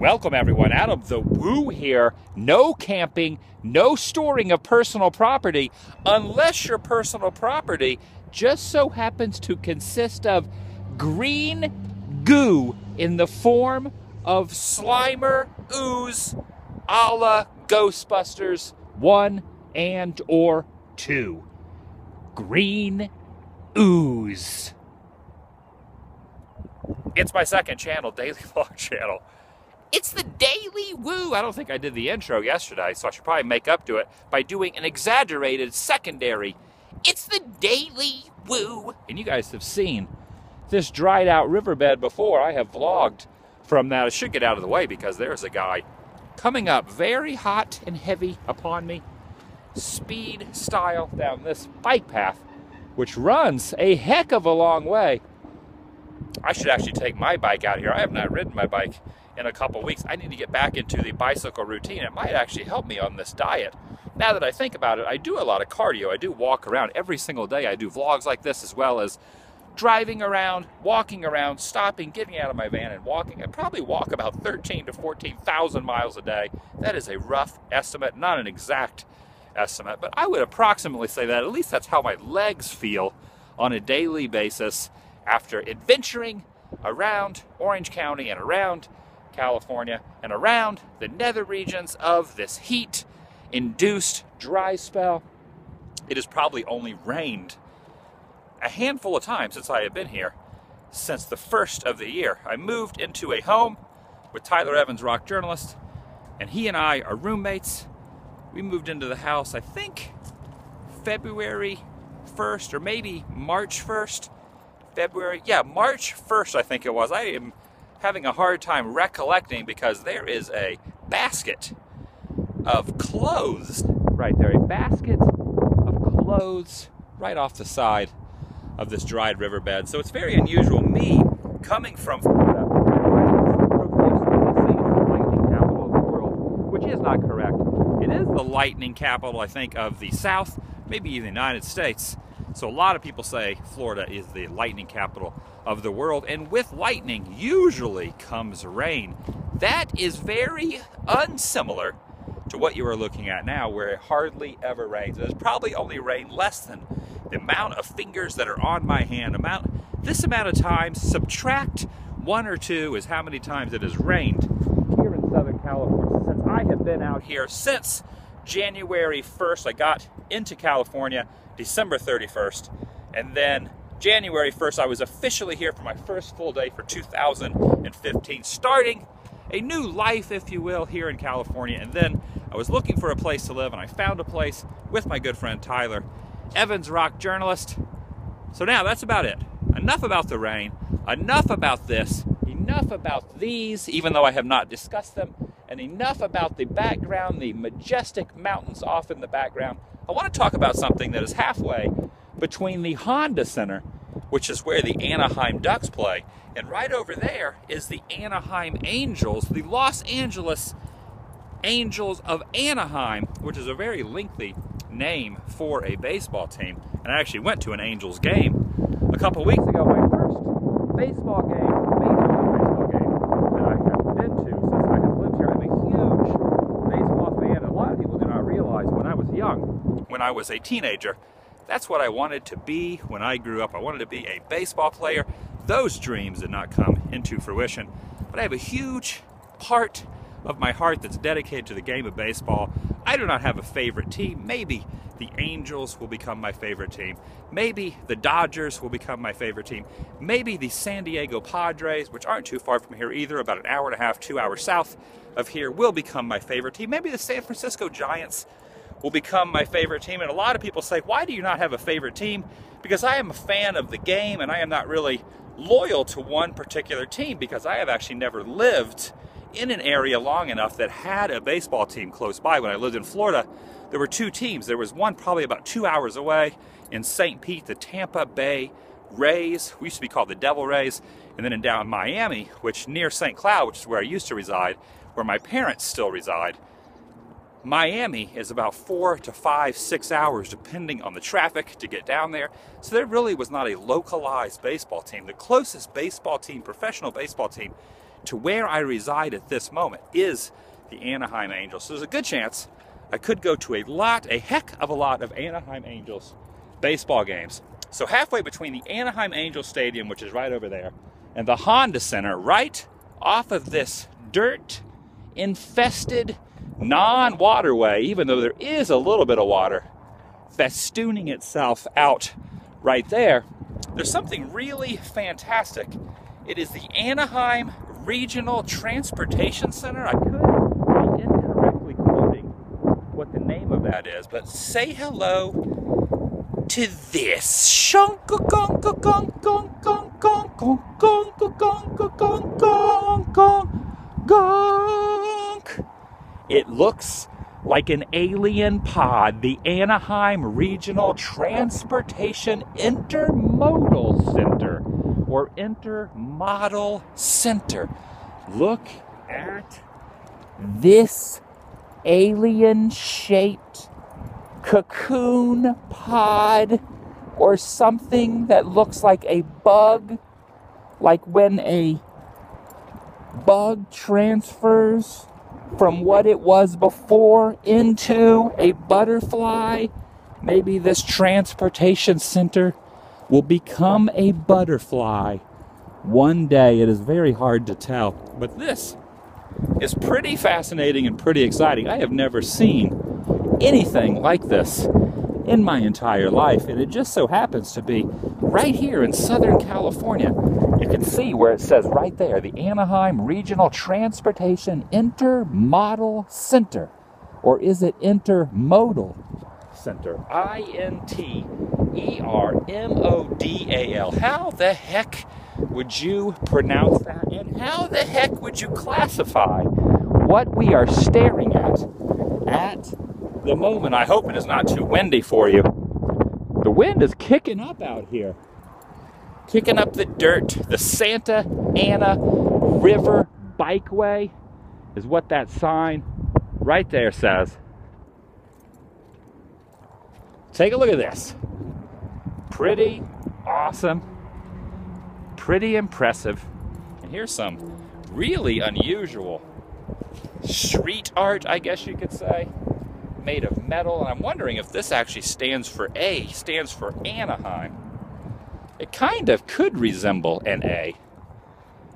Welcome everyone, Adam the Woo here. No camping, no storing of personal property, unless your personal property just so happens to consist of green goo in the form of Slimer ooze a la Ghostbusters 1 and or 2. Green ooze. It's my second channel, daily vlog channel. It's the Daily Woo. I don't think I did the intro yesterday, so I should probably make up to it by doing an exaggerated secondary. It's the Daily Woo. And you guys have seen this dried out riverbed before. I have vlogged from that. I should get out of the way because there's a guy coming up very hot and heavy upon me, speed style down this bike path, which runs a heck of a long way. I should actually take my bike out here. I have not ridden my bike in a couple weeks. I need to get back into the bicycle routine. It might actually help me on this diet. Now that I think about it, I do a lot of cardio. I do walk around every single day. I do vlogs like this as well as driving around, walking around, stopping, getting out of my van and walking. I probably walk about 13 to 14,000 miles a day. That is a rough estimate, not an exact estimate, but I would approximately say that. At least that's how my legs feel on a daily basis after adventuring around Orange County and around California and around the nether regions of this heat-induced dry spell. It has probably only rained a handful of times since I have been here since the first of the year. I moved into a home with Tyler Evans, rock journalist, and he and I are roommates. We moved into the house, I think, February 1st or maybe March 1st. March 1st, I think it was. I am having a hard time recollecting because there is a basket of clothes right there. A basket of clothes right off the side of this dried riverbed. So it's very unusual. Me coming from Florida, profusely the lightning capital of the world, which is not correct. It is the lightning capital, I think, of the South, maybe even the United States. So a lot of people say Florida is the lightning capital of the world, and with lightning usually comes rain. That is very unsimilar to what you are looking at now, where it hardly ever rains. It has probably only rained less than the amount of fingers that are on my hand. This amount of times, subtract 1 or 2 is how many times it has rained here in Southern California since I have been out here since January 1st. I got into California December 31st, and then January 1st I was officially here for my first full day for 2015, starting a new life, if you will, here in California. And then I was looking for a place to live, and I found a place with my good friend Tyler Evans, rock journalist. So now that's about it. Enough about the rain, enough about this, enough about these, even though I have not discussed them, and enough about the background, the majestic mountains off in the background. I want to talk about something that is halfway between the Honda Center, which is where the Anaheim Ducks play, and right over there is the Anaheim Angels, the Los Angeles Angels of Anaheim, which is a very lengthy name for a baseball team. And I actually went to an Angels game a couple weeks ago, my first baseball game, Major League Baseball game that I have been to since I have lived here. I'm a huge baseball fan. A lot of people do not realize when I was young, when I was a teenager, that's what I wanted to be when I grew up. I wanted to be a baseball player. Those dreams did not come into fruition, but I have a huge part of my heart that's dedicated to the game of baseball. I do not have a favorite team. Maybe the Angels will become my favorite team. Maybe the Dodgers will become my favorite team. Maybe the San Diego Padres, which aren't too far from here either, about an hour and a half, 2 hours south of here, will become my favorite team. Maybe the San Francisco Giants will become my favorite team. And a lot of people say, why do you not have a favorite team? Because I am a fan of the game, and I am not really loyal to one particular team, because I have actually never lived in an area long enough that had a baseball team close by. When I lived in Florida, there were 2 teams. There was one probably about 2 hours away in St. Pete, the Tampa Bay Rays. We used to be called the Devil Rays. And then in down Miami, which near St. Cloud, which is where I used to reside, where my parents still reside, Miami is about 4 to 5, 6 hours, depending on the traffic, to get down there. So there really was not a localized baseball team. The closest baseball team, professional baseball team, to where I reside at this moment is the Anaheim Angels. So there's a good chance I could go to a heck of a lot of Anaheim Angels baseball games. So halfway between the Anaheim Angels Stadium, which is right over there, and the Honda Center, right off of this dirt-infested non-waterway, even though there is a little bit of water festooning itself out right there, there's something really fantastic. It is the Anaheim Regional Transportation Center. I could be incorrectly quoting what the name of that is, but say hello to this. It looks like an alien pod, the Anaheim Regional Transportation Intermodal Center, or Intermodal Center. Look at this alien-shaped cocoon pod, or something that looks like a bug, like when a bug transfers from what it was before into a butterfly. Maybe this transportation center will become a butterfly one day. It is very hard to tell, but this is pretty fascinating and pretty exciting. I have never seen anything like this in my entire life, and it just so happens to be right here in Southern California. You can see where it says right there, the Anaheim Regional Transportation Intermodal Center. Or is it Intermodal Center? I-N-T-E-R-M-O-D-A-L. How the heck would you pronounce that? And how the heck would you classify what we are staring at the moment? I hope it is not too windy for you. The wind is kicking up out here. Kicking up the dirt. The Santa Ana River Bikeway is what that sign right there says. Take a look at this. Pretty awesome. Pretty impressive. And here's some really unusual street art, I guess you could say, made of metal. And I'm wondering if this actually stands for Anaheim. It kind of could resemble an A.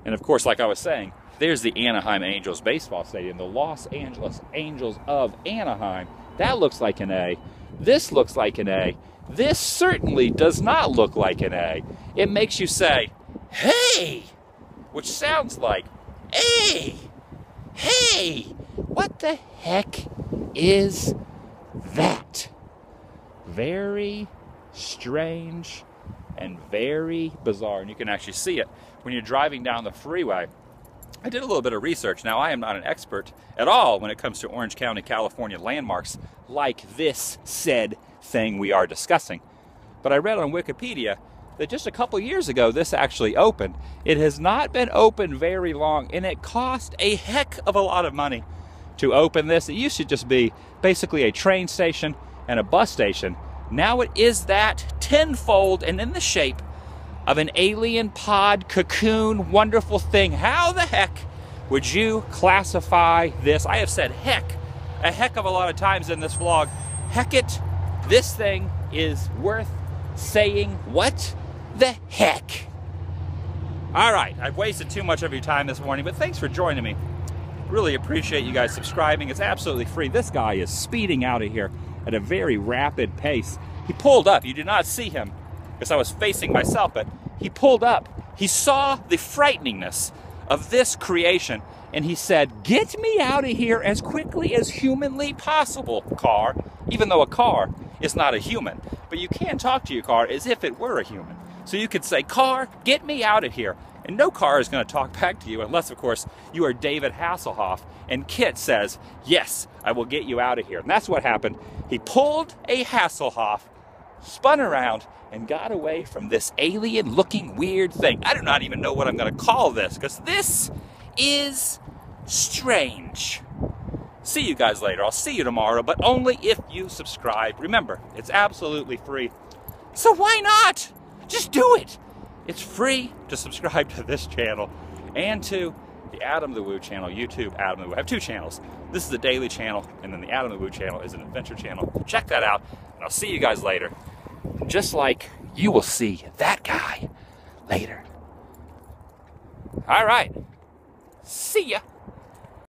And of course, like I was saying, there's the Anaheim Angels baseball stadium, the Los Angeles Angels of Anaheim. That looks like an A. This looks like an A. This certainly does not look like an A. It makes you say, hey, which sounds like, hey, what the heck is that? Very strange and very bizarre. And you can actually see it when you're driving down the freeway. I did a little bit of research. Now, I am not an expert at all when it comes to Orange County, California landmarks like this said thing we are discussing. But I read on Wikipedia that just a couple years ago this actually opened. It has not been open very long, and it cost a heck of a lot of money to open this. It used to just be basically a train station and a bus station. Now it is that tenfold and in the shape of an alien pod cocoon wonderful thing. How the heck would you classify this? I have said heck a heck of a lot of times in this vlog. Heck it, this thing is worth saying what the heck. All right, I've wasted too much of your time this morning, but thanks for joining me. Really appreciate you guys subscribing. It's absolutely free. This guy is speeding out of here at a very rapid pace. He pulled up. You did not see him because I was facing myself, but he pulled up. He saw the frighteningness of this creation, and he said, get me out of here as quickly as humanly possible, car, even though a car is not a human. But you can talk to your car as if it were a human. So you could say, car, get me out of here. And no car is going to talk back to you unless, of course, you are David Hasselhoff. And Kit says, yes, I will get you out of here. And that's what happened. He pulled a Hasselhoff, spun around, and got away from this alien-looking weird thing. I do not even know what I'm going to call this, because this is strange. See you guys later. I'll see you tomorrow, but only if you subscribe. Remember, it's absolutely free. So why not? Just do it. It's free to subscribe to this channel and to the Adam the Woo channel, YouTube Adam the Woo. I have two channels. This is the daily channel, and then the Adam the Woo channel is an adventure channel. Check that out, and I'll see you guys later. Just like you will see that guy later. All right. See ya.